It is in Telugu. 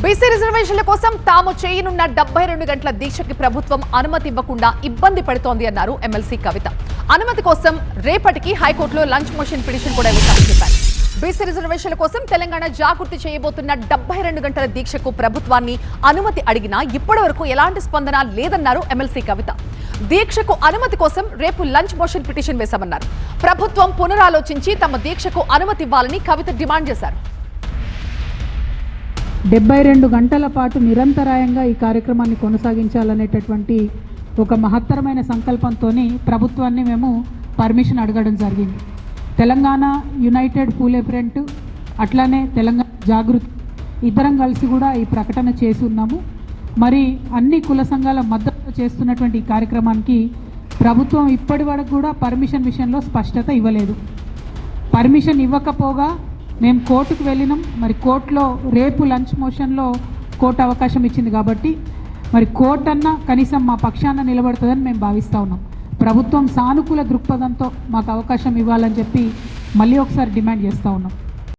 బీసీ రిజర్వేషన్ల కోసం తాము చేయనున్న 72 గంటల దీక్షకి ప్రభుత్వం అనుమతి ఇవ్వకుండా ఇబ్బంది పడుతోంది అన్నారు ఎమ్మెల్సీ కవిత. అనుమతి కోసం రేపటికి హైకోర్టులో లంచ్ మోషన్ పిటిషన్ కూడా వేశామని చెప్పారు. బీసీ రిజర్వేషన్ల కోసం తెలంగాణ జాగృతి చేయబోతున్న 72 గంటల దీక్షకు ప్రభుత్వాన్ని అనుమతి అడిగినా ఇప్పటివరకు ఎలాంటి స్పందన లేదన్నారు ఎమ్మెల్సీ కవిత. దీక్షకు అనుమతి కోసం రేపు లంచ్ మోషన్ పిటిషన్ వేశామన్నారు. ప్రభుత్వం పునరాలోచించి తమ దీక్షకు అనుమతి ఇవ్వాలని కవిత డిమాండ్ చేశారు. 72 గంటల పాటు నిరంతరాయంగా ఈ కార్యక్రమాన్ని కొనసాగించాలనేటటువంటి ఒక మహత్తరమైన సంకల్పంతో ప్రభుత్వాన్ని మేము పర్మిషన్ అడగడం జరిగింది. తెలంగాణ యునైటెడ్ పూలే ఫ్రంట్ అట్లానే తెలంగాణ జాగృతి ఇద్దరం కలిసి కూడా ఈ ప్రకటన చేసి ఉన్నాము. మరి అన్ని కుల సంఘాల మద్దతు చేస్తున్నటువంటి ఈ కార్యక్రమానికి ప్రభుత్వం ఇప్పటి వరకు కూడా పర్మిషన్ విషయంలో స్పష్టత ఇవ్వలేదు. పర్మిషన్ ఇవ్వకపోగా మేము కోర్టుకు వెళ్ళినాం. మరి కోర్టులో రేపు లంచ్ మోషన్లో కోర్టు అవకాశం ఇచ్చింది కాబట్టి మరి కోర్టు అన్నా కనీసం మా పక్షాన నిలబడుతుందని మేము భావిస్తూ ఉన్నాం. ప్రభుత్వం సానుకూల దృక్పథంతో మాకు అవకాశం ఇవ్వాలని చెప్పి మళ్ళీ ఒకసారి డిమాండ్ చేస్తూ ఉన్నాం.